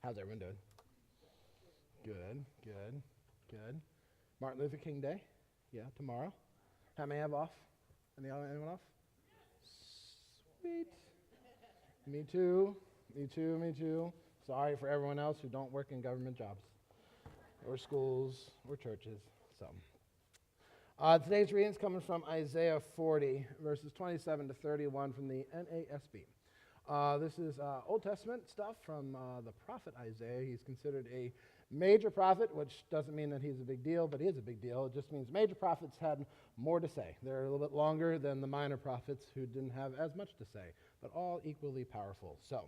How's everyone doing? Good, good, good. Martin Luther King Day? Yeah, tomorrow. How many have off? Anyone off? Sweet. Me too. Me too. Me too. Sorry for everyone else who don't work in government jobs or schools or churches. Today's reading is coming from Isaiah 40, verses 27 to 31 from the NASB. This is Old Testament stuff from the prophet Isaiah. He's considered a major prophet, which doesn't mean that he's a big deal, but he is a big deal. It just means major prophets had more to say. They're a little bit longer than the minor prophets who didn't have as much to say, but all equally powerful. So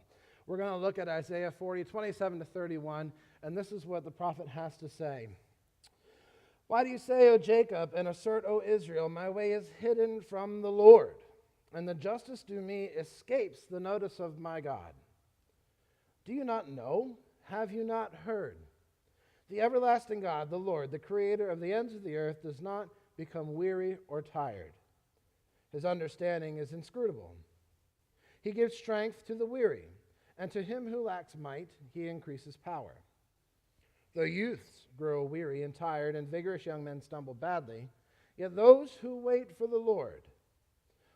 we're going to look at Isaiah 40, 27 to 31, and this is what the prophet has to say. Why do you say, O Jacob, and assert, O Israel, my way is hidden from the Lord, and the justice due me escapes the notice of my God? Do you not know? Have you not heard? The everlasting God, the Lord, the creator of the ends of the earth, does not become weary or tired. His understanding is inscrutable. He gives strength to the weary, and to him who lacks might, he increases power. Though youths grow weary and tired, and vigorous young men stumble badly, yet those who wait for the Lord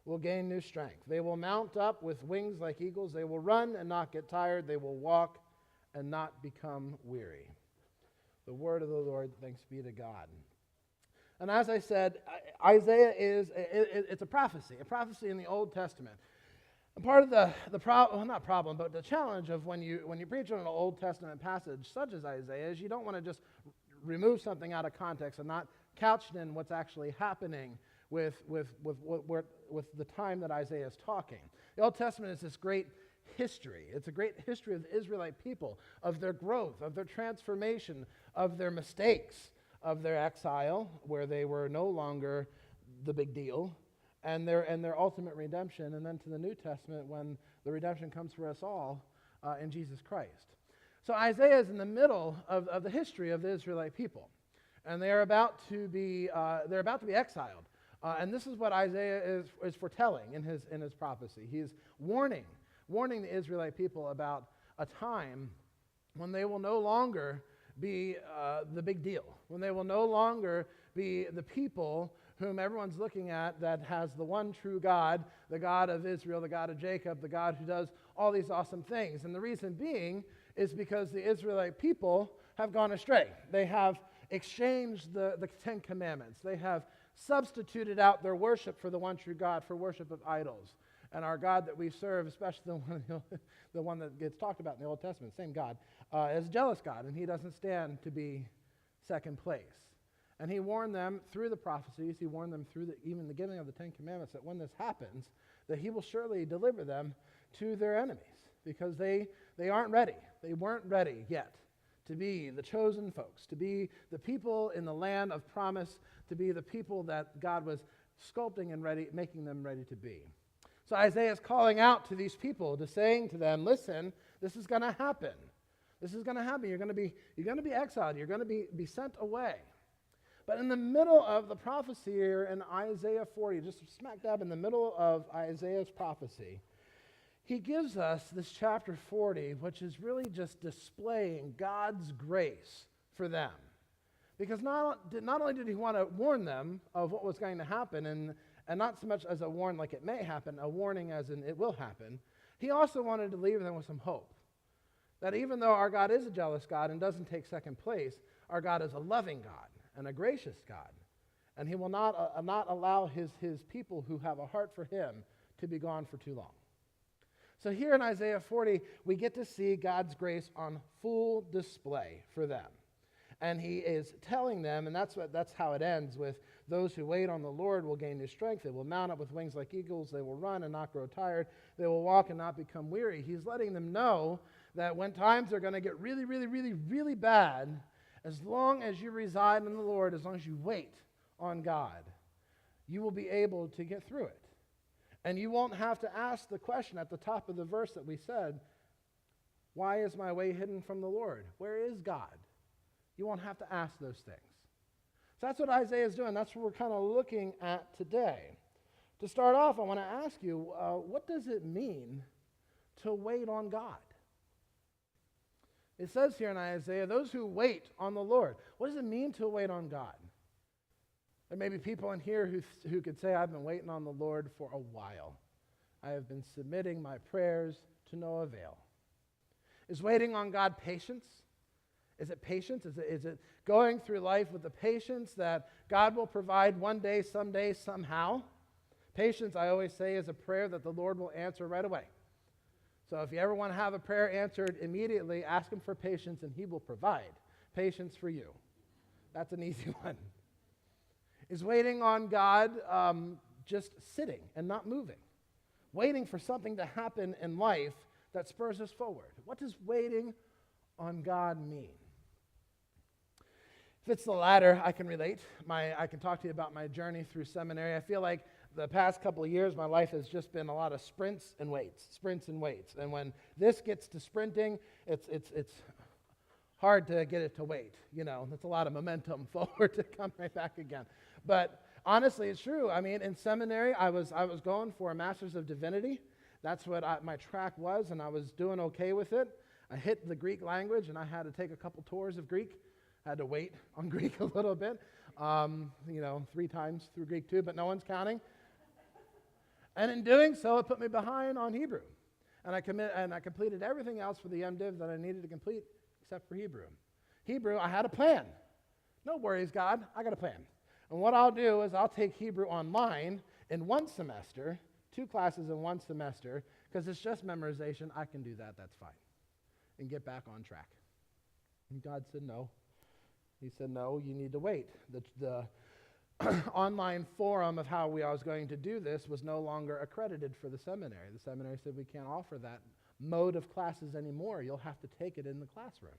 will gain new strength. They will mount up with wings like eagles. They will run and not get tired. They will walk and not become weary. The word of the Lord, thanks be to God. And as I said, Isaiah it's a prophecy in the Old Testament. And part of the challenge of when you preach on an Old Testament passage such as Isaiah is you don't want to just remove something out of context and not couch it in what's actually happening with the time that Isaiah is talking. The Old Testament is this great history. It's a great history of the Israelite people, of their growth, of their transformation, of their mistakes, of their exile, where they were no longer the big deal, and their ultimate redemption, and then to the New Testament when the redemption comes for us all in Jesus Christ. So Isaiah is in the middle of the history of the Israelite people, and they're about to be exiled. And this is what Isaiah is foretelling in his prophecy. He's warning the Israelite people about a time when they will no longer be the big deal, when they will no longer be the people whom everyone's looking at that has the one true God, the God of Israel, the God of Jacob, the God who does all these awesome things. And the reason being is because the Israelite people have gone astray. They have exchanged the Ten Commandments. They have substituted out their worship for the one true God for worship of idols. And our God that we serve, especially the one that gets talked about in the Old Testament, same God, is a jealous God, and he doesn't stand to be second place. And he warned them through the prophecies, he warned them through even the giving of the Ten Commandments, that when this happens, that he will surely deliver them to their enemies, because they aren't ready. They weren't ready yet to be the chosen folks, to be the people in the land of promise, to be the people that God was sculpting and making them ready to be. So Isaiah is calling out to these people, saying to them, listen, this is going to happen. This is going to happen. You're going to be exiled. You're going to be sent away. But in the middle of the prophecy here in Isaiah 40, just smack dab in the middle of Isaiah's prophecy, he gives us this chapter 40, which is really just displaying God's grace for them. Because not only did he want to warn them of what was going to happen, and not so much as a warn like it may happen, a warning as in it will happen, he also wanted to leave them with some hope. That even though our God is a jealous God and doesn't take second place, our God is a loving God and a gracious God. And he will not allow his people who have a heart for him to be gone for too long. So here in Isaiah 40, we get to see God's grace on full display for them. And he is telling them, and that's how it ends with, those who wait on the Lord will gain new strength. They will mount up with wings like eagles. They will run and not grow tired. They will walk and not become weary. He's letting them know that when times are going to get really, really, really, really bad, as long as you reside in the Lord, as long as you wait on God, you will be able to get through it. And you won't have to ask the question at the top of the verse that we said, why is my way hidden from the Lord? Where is God? You won't have to ask those things. So that's what Isaiah is doing. That's what we're kind of looking at today. To start off, I want to ask you, what does it mean to wait on God? It says here in Isaiah, those who wait on the Lord. What does it mean to wait on God? There may be people in here who could say, I've been waiting on the Lord for a while. I have been submitting my prayers to no avail. Is waiting on God patience? Is it patience? Is it going through life with the patience that God will provide one day, someday, somehow? Patience, I always say, is a prayer that the Lord will answer right away. So if you ever want to have a prayer answered immediately, ask him for patience and he will provide patience for you. That's an easy one. Is waiting on God just sitting and not moving? Waiting for something to happen in life that spurs us forward. What does waiting on God mean? If it's the latter, I can relate. I can talk to you about my journey through seminary. I feel like the past couple of years, my life has just been a lot of sprints and waits. And when this gets to sprinting, it's hard to get it to wait. It's a lot of momentum forward to come right back again. But honestly, it's true. I mean, in seminary, I was going for a Master's of Divinity. That's what my track was, and I was doing okay with it. I hit the Greek language, and I had to take a couple tours of Greek. I had to wait on Greek a little bit, 3 times through Greek too, but no one's counting. And in doing so, it put me behind on Hebrew. And I completed everything else for the MDiv that I needed to complete except for Hebrew. Hebrew, I had a plan. No worries, God, I got a plan. And what I'll do is I'll take Hebrew online in 1 semester, 2 classes in 1 semester, because it's just memorization. I can do that, that's fine. And get back on track. And God said no. He said, no, you need to wait. The online forum of how I was going to do this was no longer accredited for the seminary. The seminary said, we can't offer that mode of classes anymore. You'll have to take it in the classroom.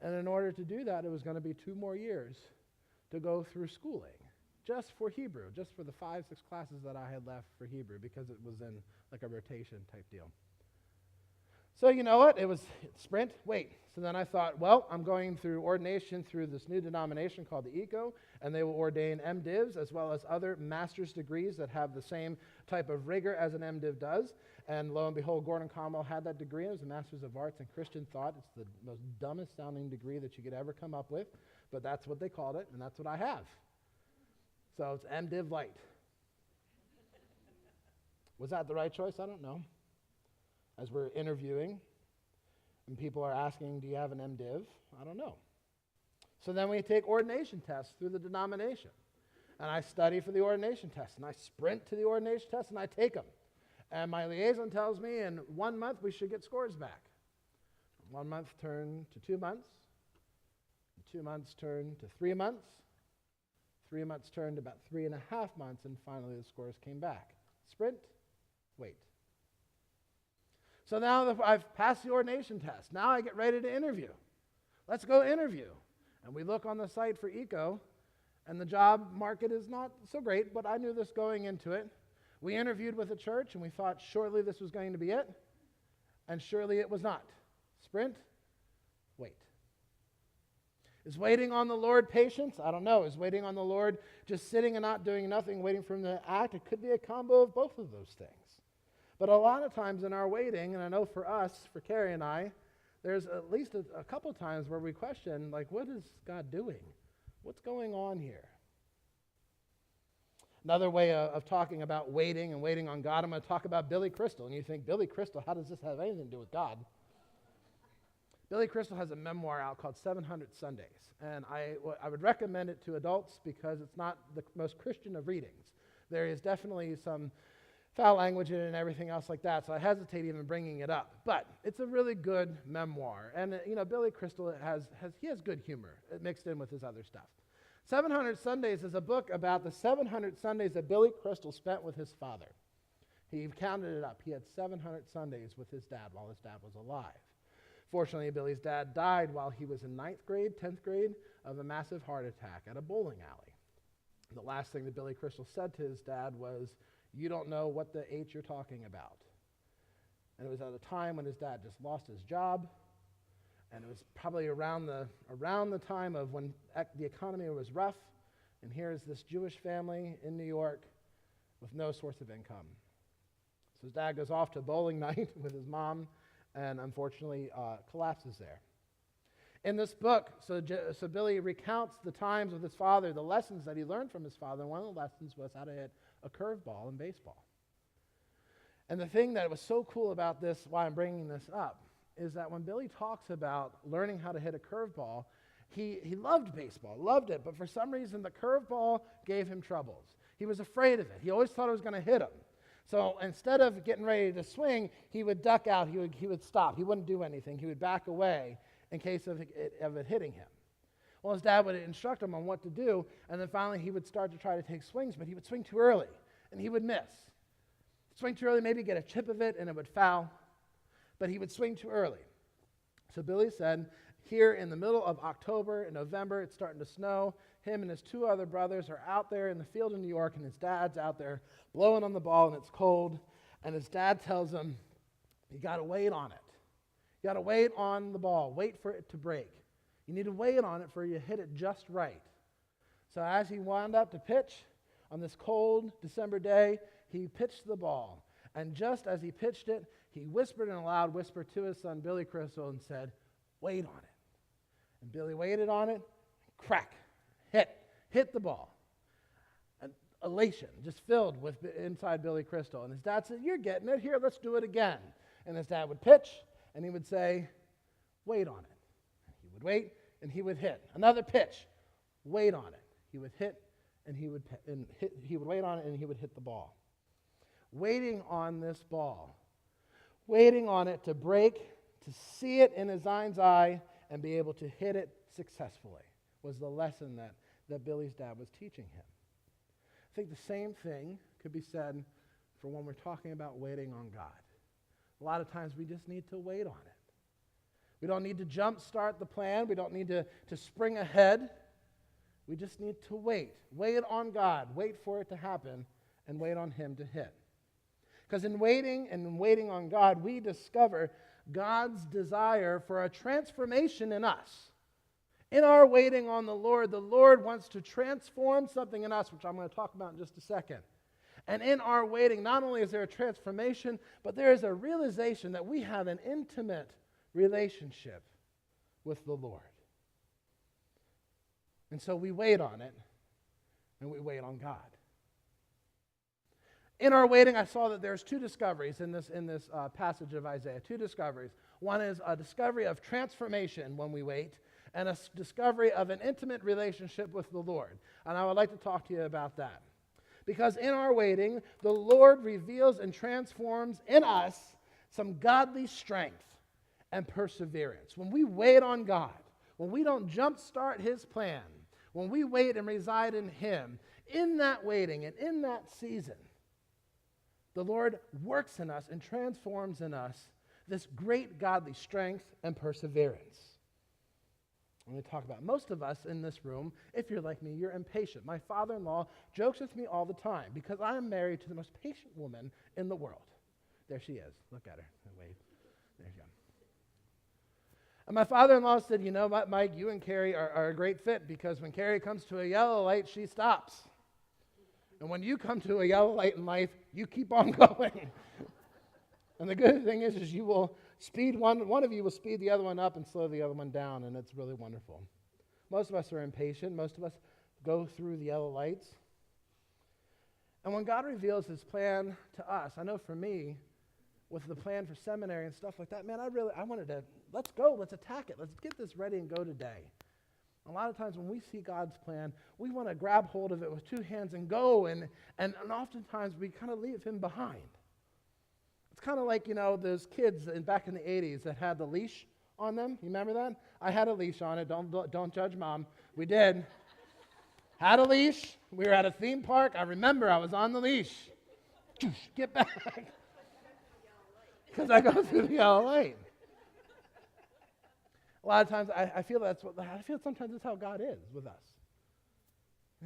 And in order to do that, it was going to be 2 more years to go through schooling, just for Hebrew, just for the 5, 6 classes that I had left for Hebrew, because it was in like a rotation type deal. So you know what? It was sprint, wait. So then I thought, well, I'm going through ordination through this new denomination called the ECO, and they will ordain MDivs as well as other master's degrees that have the same type of rigor as an MDiv does. And lo and behold, Gordon Conwell had that degree. It was a Master's of Arts in Christian Thought. It's the most dumbest sounding degree that you could ever come up with, but that's what they called it, and that's what I have. So it's MDiv Light. Was that the right choice? I don't know. As we're interviewing, and people are asking, do you have an MDiv? I don't know. So then we take ordination tests through the denomination. And I study for the ordination test, and I sprint to the ordination test, and I take them. And my liaison tells me in 1 month we should get scores back. 1 month turned to 2 months. 2 months turned to 3 months. 3 months turned to about 3.5 months, and finally the scores came back. Sprint, wait. So now that I've passed the ordination test, now I get ready to interview. Let's go interview. And we look on the site for ECO, and the job market is not so great, but I knew this going into it. We interviewed with a church, and we thought surely this was going to be it, and surely it was not. Sprint, wait. Is waiting on the Lord patience? I don't know. Is waiting on the Lord just sitting and not doing nothing, waiting for him to act? It could be a combo of both of those things. But a lot of times in our waiting, and I know for us, for Carrie and I, there's at least a couple times where we question, like, what is God doing? What's going on here? Another way of talking about waiting and waiting on God, I'm going to talk about Billy Crystal. And you think, Billy Crystal, how does this have anything to do with God? Billy Crystal has a memoir out called 700 Sundays. And I would recommend it to adults because it's not the most Christian of readings. There is definitely some foul language in it and everything else like that, so I hesitate even bringing it up. But it's a really good memoir. And, Billy Crystal has good humor mixed in with his other stuff. 700 Sundays is a book about the 700 Sundays that Billy Crystal spent with his father. He counted it up. He had 700 Sundays with his dad while his dad was alive. Fortunately, Billy's dad died while he was in 9th grade, 10th grade, of a massive heart attack at a bowling alley. The last thing that Billy Crystal said to his dad was, "You don't know what the H you're talking about." And it was at a time when his dad just lost his job, and it was probably around the time of when the economy was rough, and here's this Jewish family in New York with no source of income. So his dad goes off to bowling night with his mom, and unfortunately collapses there. In this book, so Billy recounts the times with his father, the lessons that he learned from his father. And one of the lessons was how to hit a curveball in baseball. And the thing that was so cool about this, why I'm bringing this up, is that when Billy talks about learning how to hit a curveball, he loved baseball, loved it, but for some reason the curveball gave him troubles. He was afraid of it. He always thought it was going to hit him. So instead of getting ready to swing, he would duck out, he would stop. He wouldn't do anything. He would back away in case of it hitting him. Well, his dad would instruct him on what to do, and then finally he would start to try to take swings, but he would swing too early, and he would miss. Swing too early, maybe get a chip of it, and it would foul, but he would swing too early. So Billy said, here in the middle of October and November, it's starting to snow. Him and his two other brothers are out there in the field in New York, and his dad's out there blowing on the ball, and it's cold, and his dad tells him, you got to wait on it. You got to wait on the ball. Wait for it to break. You need to wait on it for you to hit it just right. So as he wound up to pitch on this cold December day, he pitched the ball. And just as he pitched it, he whispered in a loud whisper to his son, Billy Crystal, and said, wait on it. And Billy waited on it, crack, hit the ball. An elation, just filled with inside Billy Crystal. And his dad said, you're getting it. Here, let's do it again. And his dad would pitch, and he would say, wait on it. He would wait, and he would hit. Another pitch, wait on it. He would hit, and he would wait on it, and he would hit the ball. Waiting on this ball, waiting on it to break, to see it in his mind's eye, and be able to hit it successfully was the lesson that Billy's dad was teaching him. I think the same thing could be said for when we're talking about waiting on God. A lot of times we just need to wait on it. We don't need to jump start the plan. We don't need to spring ahead. We just need to wait. Wait on God. Wait for it to happen and wait on Him to hit. Because in waiting on God, we discover God's desire for a transformation in us. In our waiting on the Lord wants to transform something in us, which I'm going to talk about in just a second. And in our waiting, not only is there a transformation, but there is a realization that we have an intimate relationship with the Lord. And so we wait on it, and we wait on God. In our waiting, I saw that there's two discoveries in this passage of Isaiah. Two discoveries. One is a discovery of transformation when we wait, and a discovery of an intimate relationship with the Lord. And I would like to talk to you about that. Because in our waiting, the Lord reveals and transforms in us some godly strength and perseverance. When we wait on God, when we don't jumpstart His plan, when we wait and reside in Him, in that waiting and in that season, the Lord works in us and transforms in us this great godly strength and perseverance. I'm going to talk about most of us in this room, if you're like me, you're impatient. My father-in-law jokes with me all the time because I am married to the most patient woman in the world. There she is. Look at her. Wave. There you go. And my father-in-law said, you know what, Mike, you and Carrie are a great fit because when Carrie comes to a yellow light, she stops. And when you come to a yellow light in life, you keep on going. And the good thing is you will speed one of you will speed the other one up and slow the other one down, and it's really wonderful. Most of us are impatient. Most of us go through the yellow lights. And when God reveals His plan to us, I know for me, with the plan for seminary and stuff like that, man, I wanted to, let's go, let's attack it. Let's get this ready and go today. A lot of times when we see God's plan, we want to grab hold of it with two hands and go, and oftentimes we kind of leave Him behind. It's kind of like, those kids back in the 80s that had the leash on them. You remember that? I had a leash on it. Don't judge Mom. We did. Had a leash. We were at a theme park. I remember I was on the leash. Get back. Because I go through the yellow light. A lot of times I feel sometimes that's how God is with us.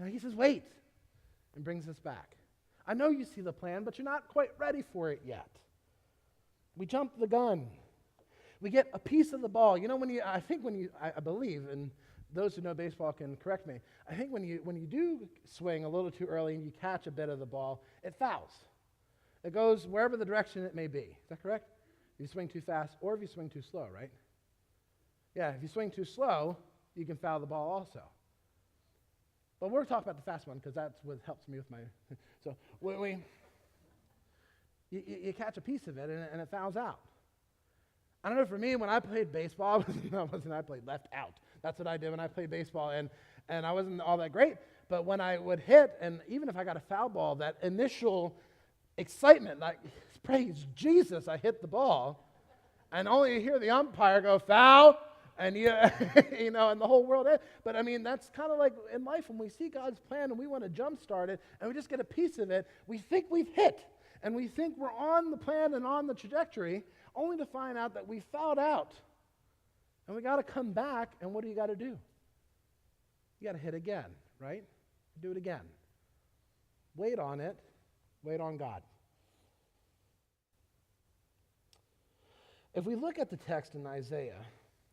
He says, wait, and brings us back. I know you see the plan, but you're not quite ready for it yet. We jump the gun. We get a piece of the ball. I believe, and those who know baseball can correct me, I think when you do swing a little too early and you catch a bit of the ball, it fouls. It goes wherever the direction it may be. Is that correct? If you swing too fast or if you swing too slow, right? Yeah, if you swing too slow, you can foul the ball also. But we're talking about the fast one because that's what helps me with my... So you catch a piece of it and it fouls out. I don't know, for me, when I played baseball, I played left out. That's what I did when I played baseball, and I wasn't all that great. But when I would hit, and even if I got a foul ball, that initial excitement, like, praise Jesus, I hit the ball, and only you hear the umpire go, foul, and you know, and the whole world. But I mean, that's kind of like in life when we see God's plan and we want to jumpstart it, and we just get a piece of it. We think we've hit, and we think we're on the plan and on the trajectory, only to find out that we fouled out, and we got to come back. And what do you got to do? You got to hit again, right? Do it again. Wait on it. Wait on God. If we look at the text in Isaiah,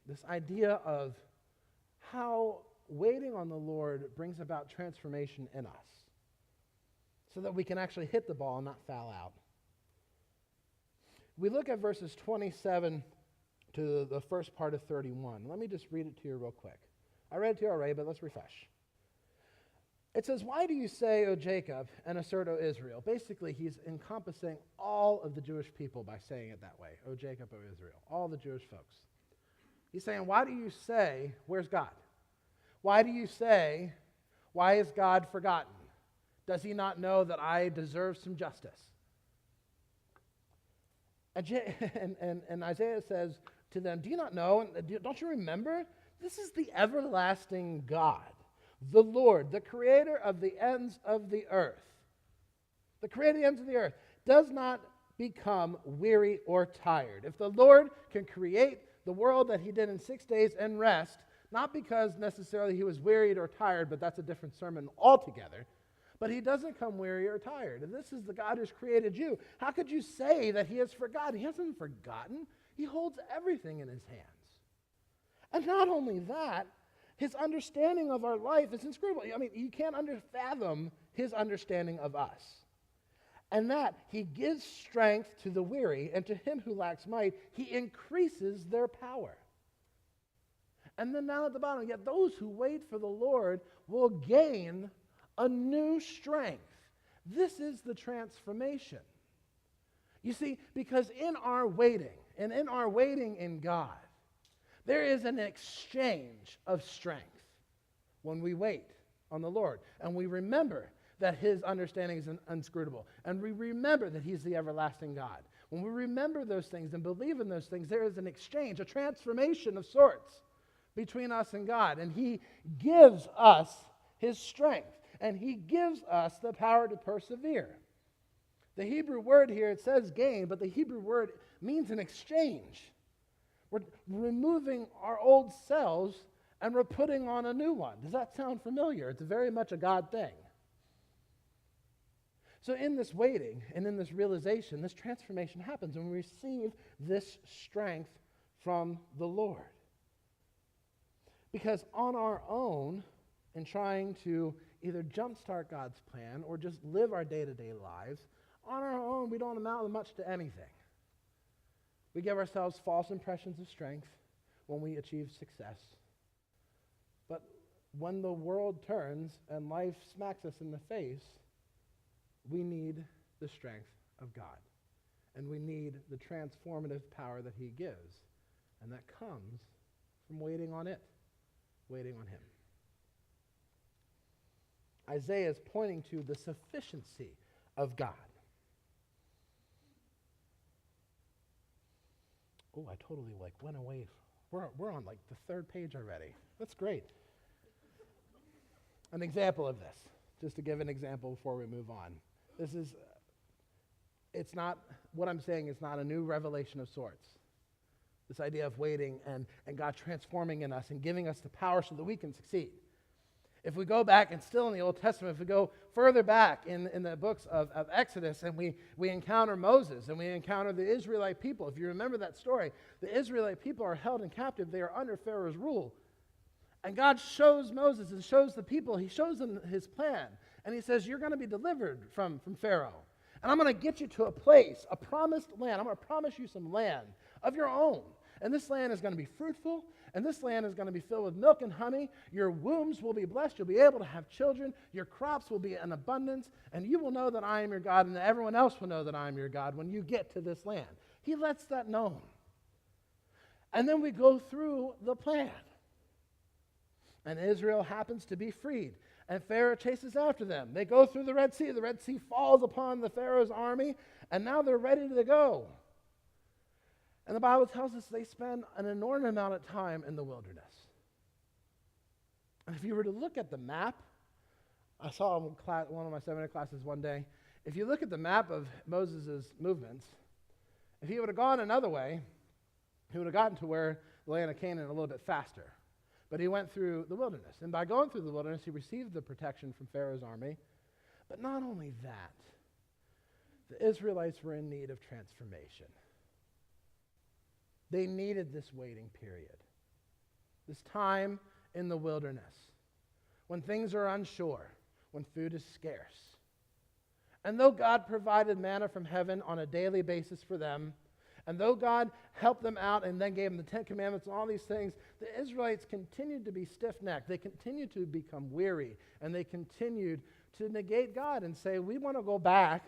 this idea of how waiting on the Lord brings about transformation in us so that we can actually hit the ball and not foul out. We look at verses 27 to the first part of 31. Let me just read it to you real quick. I read it to you already, but let's refresh. It says, "Why do you say, O Jacob, and assert, O Israel?" Basically, he's encompassing all of the Jewish people by saying it that way. O Jacob, O Israel. All the Jewish folks. He's saying, why do you say, where's God? Why do you say, why is God forgotten? Does he not know that I deserve some justice? And Isaiah says to them, do you not know, and don't you remember? This is the everlasting God, the Lord, the creator of the ends of the earth. The creator of the ends of the earth does not become weary or tired. If the Lord can create the world that he did in 6 days and rest, not because necessarily he was wearied or tired, but that's a different sermon altogether, but he doesn't come weary or tired. And this is the God who's created you. How could you say that he has forgotten? He hasn't forgotten. He holds everything in his hands. And not only that, his understanding of our life is inscrutable. I mean, you can't fathom his understanding of us. And that he gives strength to the weary, and to him who lacks might, he increases their power. And then down at the bottom, yet those who wait for the Lord will gain a new strength. This is the transformation. You see, because in our waiting, and in our waiting in God, there is an exchange of strength when we wait on the Lord. And we remember that his understanding is inscrutable. And we remember that he's the everlasting God. When we remember those things and believe in those things, there is an exchange, a transformation of sorts between us and God. And he gives us his strength. And he gives us the power to persevere. The Hebrew word here, it says gain, but the Hebrew word means an exchange. We're removing our old selves and we're putting on a new one. Does that sound familiar? It's very much a God thing. So in this waiting and in this realization, this transformation happens and we receive this strength from the Lord. Because on our own, in trying to either jumpstart God's plan or just live our day-to-day lives, on our own, we don't amount much to anything. We give ourselves false impressions of strength when we achieve success. But when the world turns and life smacks us in the face, we need the strength of God. And we need the transformative power that he gives. And that comes from waiting on it, waiting on him. Isaiah is pointing to the sufficiency of God. Oh, I totally went away. We're on like the third page already. That's great. An example of this, just to give an example before we move on. It's not, what I'm saying is not a new revelation of sorts. This idea of waiting and God transforming in us and giving us the power so that we can succeed. If we go back, and still in the Old Testament, if we go further back in the books of Exodus, and we encounter Moses, and we encounter the Israelite people. If you remember that story, the Israelite people are held in captive. They are under Pharaoh's rule. And God shows Moses and shows the people, he shows them his plan. And he says, you're going to be delivered from Pharaoh. And I'm going to get you to a place, a promised land. I'm going to promise you some land of your own. And this land is going to be fruitful, and this land is going to be filled with milk and honey. Your wombs will be blessed. You'll be able to have children. Your crops will be in abundance, and you will know that I am your God, and everyone else will know that I am your God when you get to this land. He lets that known. And then we go through the plan. And Israel happens to be freed, and Pharaoh chases after them. They go through the Red Sea. The Red Sea falls upon the Pharaoh's army, and now they're ready to go. And the Bible tells us they spend an inordinate amount of time in the wilderness. And if you were to look at the map, I saw in one of my seminary classes one day, if you look at the map of Moses' movements, if he would have gone another way, he would have gotten to where the land of Canaan a little bit faster. But he went through the wilderness. And by going through the wilderness, he received the protection from Pharaoh's army. But not only that, the Israelites were in need of transformation. They needed this waiting period, this time in the wilderness, when things are unsure, when food is scarce. And though God provided manna from heaven on a daily basis for them, and though God helped them out and then gave them the 10 Commandments and all these things, the Israelites continued to be stiff-necked. They continued to become weary, and they continued to negate God and say, we want to go back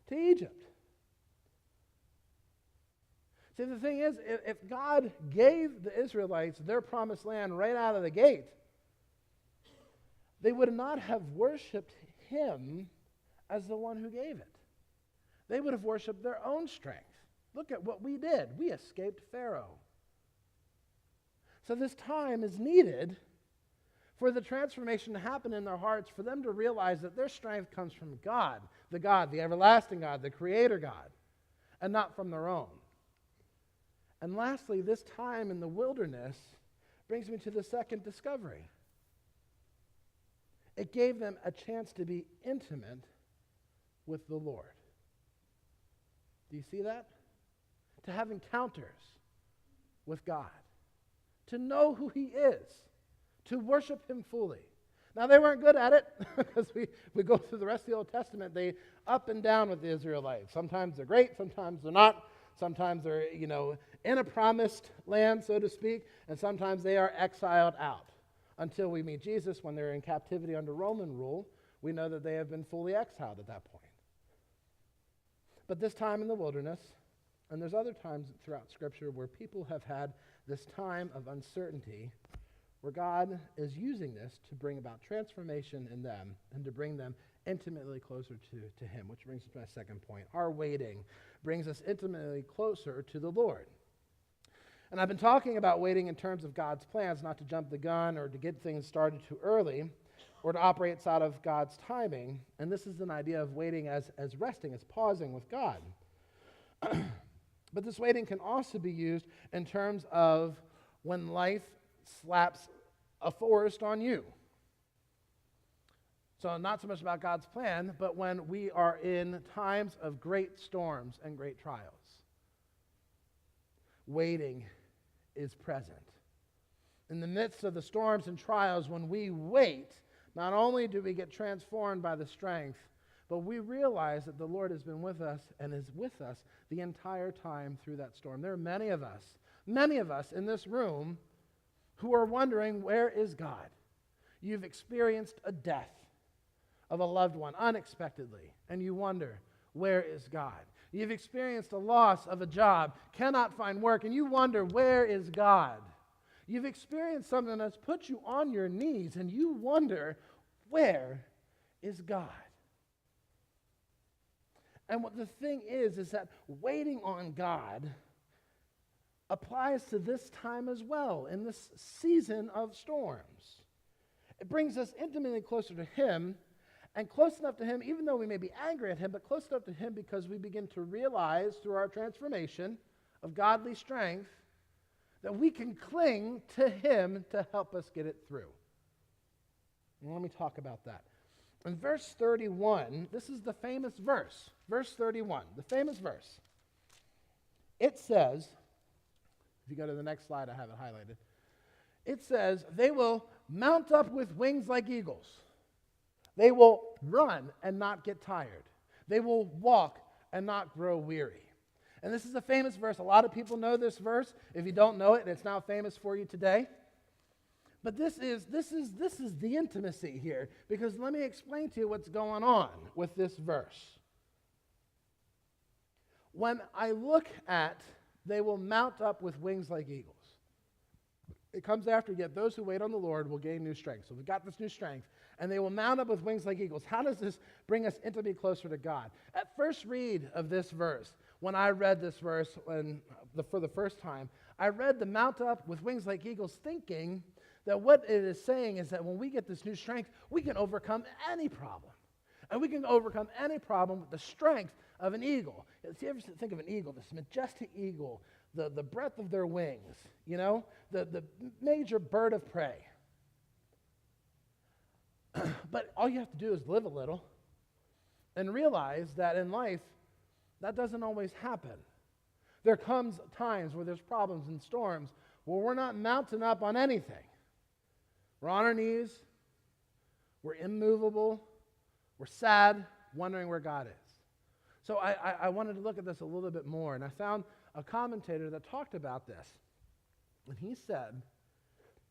to Egypt. See, the thing is, if God gave the Israelites their promised land right out of the gate, they would not have worshipped him as the one who gave it. They would have worshipped their own strength. Look at what we did. We escaped Pharaoh. So this time is needed for the transformation to happen in their hearts, for them to realize that their strength comes from God, the everlasting God, the Creator God, and not from their own. And lastly, this time in the wilderness brings me to the second discovery. It gave them a chance to be intimate with the Lord. Do you see that? To have encounters with God, to know who he is, to worship him fully. Now, they weren't good at it because we go through the rest of the Old Testament. They up and down with the Israelites. Sometimes they're great, sometimes they're not. Sometimes they're, in a promised land, so to speak, and sometimes they are exiled out. Until we meet Jesus when they're in captivity under Roman rule, we know that they have been fully exiled at that point. But this time in the wilderness, and there's other times throughout Scripture where people have had this time of uncertainty, where God is using this to bring about transformation in them and to bring them intimately closer to him, which brings us to my second point. Our waiting brings us intimately closer to the Lord. And I've been talking about waiting in terms of God's plans, not to jump the gun or to get things started too early or to operate outside of God's timing. And this is an idea of waiting as resting, as pausing with God. But this waiting can also be used in terms of when life slaps a forest on you. So not so much about God's plan, but when we are in times of great storms and great trials. Waiting is present. In the midst of the storms and trials, when we wait, not only do we get transformed by the strength, but we realize that the Lord has been with us and is with us the entire time through that storm. There are many of us in this room who are wondering, where is God? You've experienced a death of a loved one unexpectedly, and you wonder, where is God? You've experienced a loss of a job, cannot find work, and you wonder, where is God? You've experienced something that's put you on your knees, and you wonder, where is God? And what the thing is that waiting on God applies to this time as well, in this season of storms. It brings us intimately closer to him, and close enough to him, even though we may be angry at him, but close enough to him because we begin to realize through our transformation of godly strength that we can cling to him to help us get it through. And let me talk about that. In verse 31, this is the famous verse. Verse 31, the famous verse. It says, if you go to the next slide, I have it highlighted. It says, they will mount up with wings like eagles. They will run and not get tired. They will walk and not grow weary. And this is a famous verse. A lot of people know this verse. If you don't know it, it's now famous for you today. But this is the intimacy here, because let me explain to you what's going on with this verse. When I look at, they will mount up with wings like eagles. It comes after, yet those who wait on the Lord will gain new strength. So we've got this new strength, and they will mount up with wings like eagles. How does this bring us intimately closer to God? At first read of this verse, when I read this verse for the first time, I read the mount up with wings like eagles, thinking that what it is saying is that when we get this new strength, we can overcome any problem. And we can overcome any problem with the strength of an eagle. See, you ever think of an eagle, this majestic eagle, the breadth of their wings, the major bird of prey. But all you have to do is live a little and realize that in life, that doesn't always happen. There comes times where there's problems and storms where we're not mounting up on anything. We're on our knees, we're immovable, we're sad, wondering where God is. So I wanted to look at this a little bit more, and I found a commentator that talked about this. And he said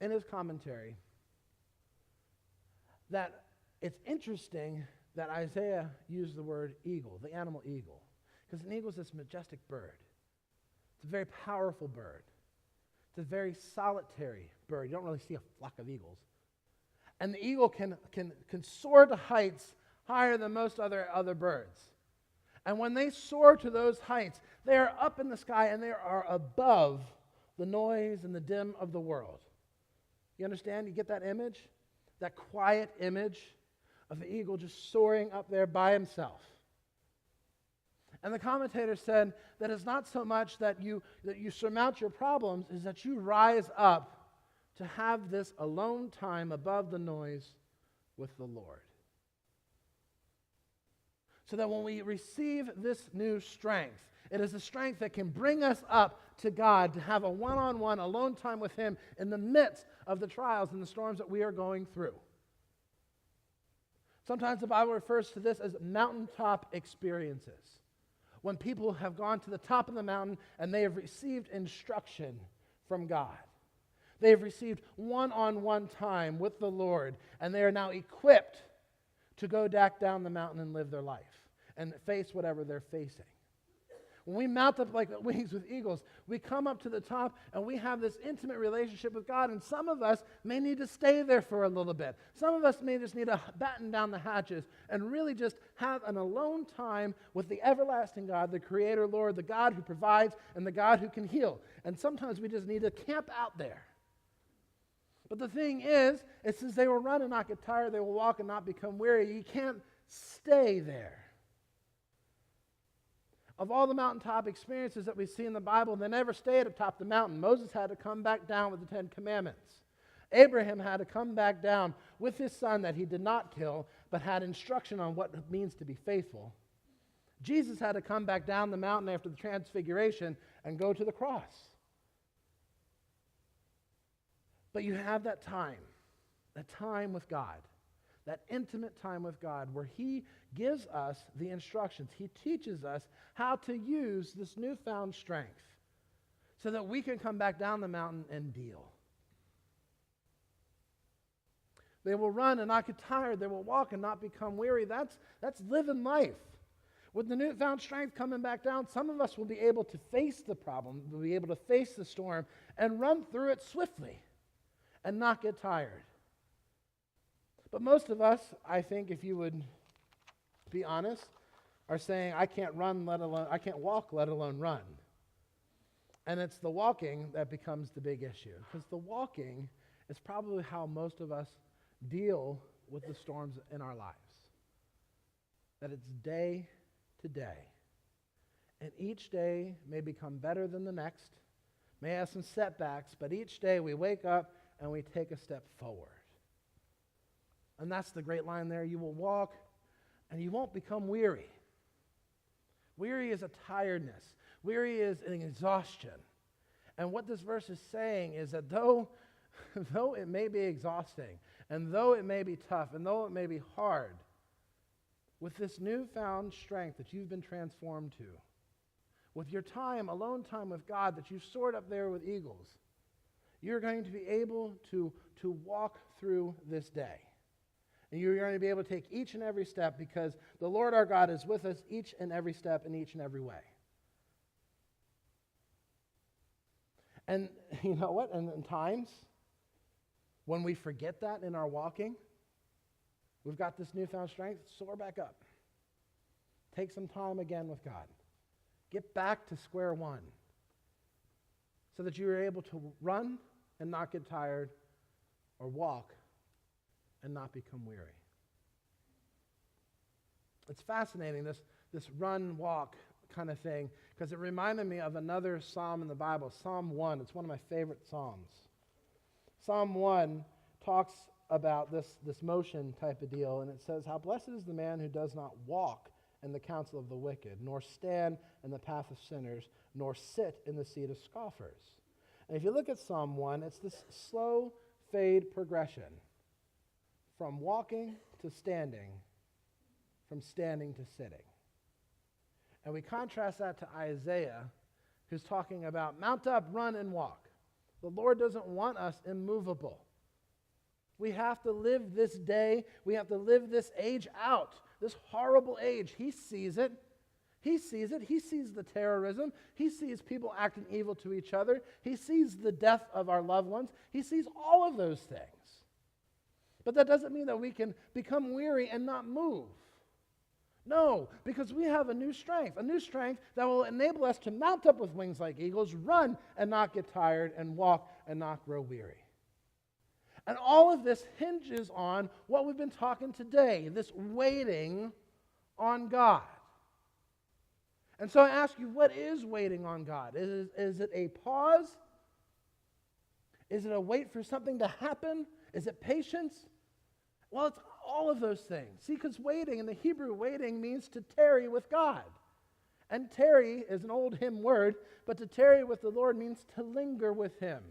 in his commentary that it's interesting that Isaiah used the word eagle, the animal eagle, because an eagle is this majestic bird. It's a very powerful bird. It's a very solitary bird. You don't really see a flock of eagles. And the eagle can soar to heights higher than most other birds. And when they soar to those heights, they are up in the sky and they are above the noise and the din of the world. You understand? You get that image? That quiet image of the eagle just soaring up there by himself. And the commentator said that it's not so much that you surmount your problems, is that you rise up to have this alone time above the noise with the Lord. So that when we receive this new strength, it is a strength that can bring us up to God, to have a one-on-one alone time with Him in the midst of the trials and the storms that we are going through. Sometimes the Bible refers to this as mountaintop experiences. When people have gone to the top of the mountain and they have received instruction from God. They have received one-on-one time with the Lord, and they are now equipped to go back down the mountain and live their life and face whatever they're facing. When we mount up like wings with eagles, we come up to the top and we have this intimate relationship with God, and some of us may need to stay there for a little bit. Some of us may just need to batten down the hatches and really just have an alone time with the everlasting God, the Creator, Lord, the God who provides and the God who can heal. And sometimes we just need to camp out there. But the thing is, it says they will run and not get tired, they will walk and not become weary. You can't stay there. Of all the mountaintop experiences that we see in the Bible, they never stayed atop the mountain. Moses had to come back down with the 10 Commandments. Abraham had to come back down with his son that he did not kill, but had instruction on what it means to be faithful. Jesus had to come back down the mountain after the transfiguration and go to the cross. But you have that time with God, that intimate time with God where He gives us the instructions. He teaches us how to use this newfound strength so that we can come back down the mountain and deal. They will run and not get tired. They will walk and not become weary. That's living life. With the newfound strength coming back down, some of us will be able to face the problem, will be able to face the storm and run through it swiftly and not get tired. But most of us, I think, if you would be honest, are saying, I can't walk, let alone run. And it's the walking that becomes the big issue. Because the walking is probably how most of us deal with the storms in our lives. That it's day to day. And each day may become better than the next, may have some setbacks, but each day we wake up and we take a step forward. And that's the great line there. You will walk and you won't become weary. Weary is a tiredness. Weary is an exhaustion. And what this verse is saying is that though it may be exhausting, and though it may be tough, and though it may be hard, with this newfound strength that you've been transformed to, with your time, alone time with God that you soared up there with eagles, you're going to be able to walk through this day. And you're going to be able to take each and every step because the Lord our God is with us each and every step in each and every way. And you know what? And in times when we forget that in our walking, we've got this newfound strength, soar back up. Take some time again with God. Get back to square one so that you are able to run and not get tired or walk and not become weary. It's fascinating, this run, walk kind of thing, because it reminded me of another psalm in the Bible, Psalm 1. It's one of my favorite psalms. Psalm 1 talks about this motion type of deal, and it says, "How blessed is the man who does not walk in the counsel of the wicked, nor stand in the path of sinners, nor sit in the seat of scoffers." And if you look at Psalm 1, it's this slow fade progression from walking to standing, from standing to sitting. And we contrast that to Isaiah, who's talking about mount up, run, and walk. The Lord doesn't want us immovable. We have to live this day. We have to live this age out, this horrible age. He sees it. He sees it. He sees the terrorism. He sees people acting evil to each other. He sees the death of our loved ones. He sees all of those things. But that doesn't mean that we can become weary and not move. No, because we have a new strength that will enable us to mount up with wings like eagles, run and not get tired, and walk and not grow weary. And all of this hinges on what we've been talking today, this waiting on God. And so I ask you, what is waiting on God? Is it a pause? Is it a wait for something to happen? Is it patience? Well, it's all of those things. See, because waiting, in the Hebrew, waiting means to tarry with God. And tarry is an old hymn word, but to tarry with the Lord means to linger with Him,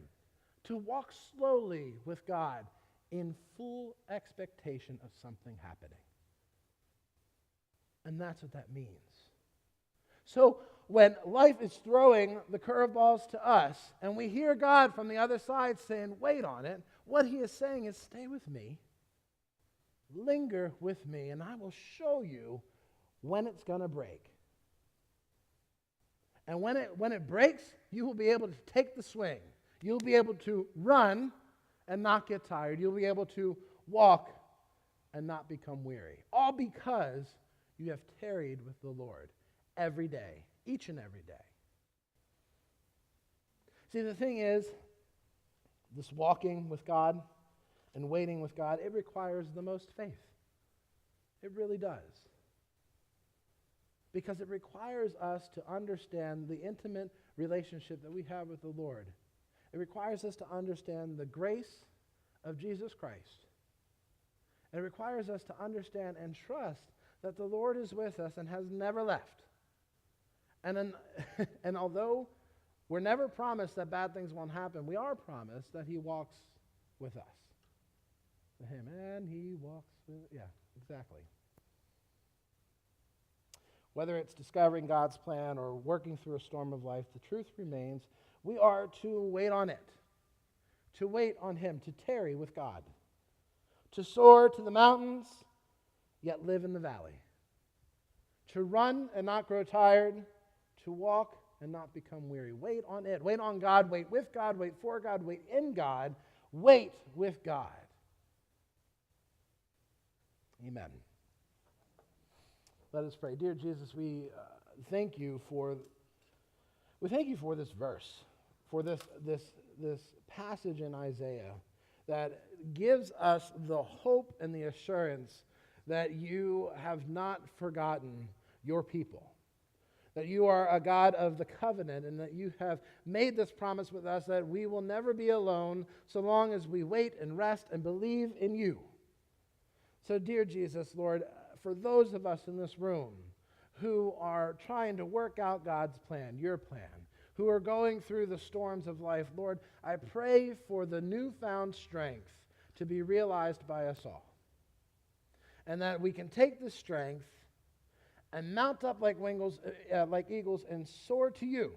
to walk slowly with God in full expectation of something happening. And that's what that means. So when life is throwing the curveballs to us, and we hear God from the other side saying, wait on it, what He is saying is, stay with me. Linger with me, and I will show you when it's going to break. And when it breaks, you will be able to take the swing. You'll be able to run and not get tired. You'll be able to walk and not become weary. All because you have tarried with the Lord every day, each and every day. See, the thing is, this walking with God and waiting with God, it requires the most faith. It really does. Because it requires us to understand the intimate relationship that we have with the Lord. It requires us to understand the grace of Jesus Christ. It requires us to understand and trust that the Lord is with us and has never left. And although we're never promised that bad things won't happen, we are promised that He walks with us. The hymn, and He walks with, yeah, exactly. Whether it's discovering God's plan or working through a storm of life, the truth remains we are to wait on it, to wait on Him, to tarry with God, to soar to the mountains, yet live in the valley, to run and not grow tired, to walk and not become weary. Wait on it. Wait on God. Wait with God. Wait for God. Wait in God. Wait with God. Amen. Let us pray. Dear Jesus, we thank you for this verse, for this passage in Isaiah that gives us the hope and the assurance that you have not forgotten your people, that you are a God of the covenant, and that you have made this promise with us that we will never be alone so long as we wait and rest and believe in you. So, dear Jesus, Lord, for those of us in this room who are trying to work out God's plan, your plan, who are going through the storms of life, Lord, I pray for the newfound strength to be realized by us all. And that we can take this strength and mount up like eagles and soar to you.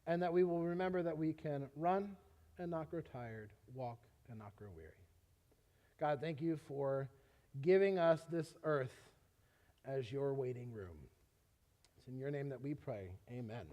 And that we will remember that we can run and not grow tired, walk and not grow weary. God, thank you for giving us this earth as your waiting room. It's in your name that we pray. Amen.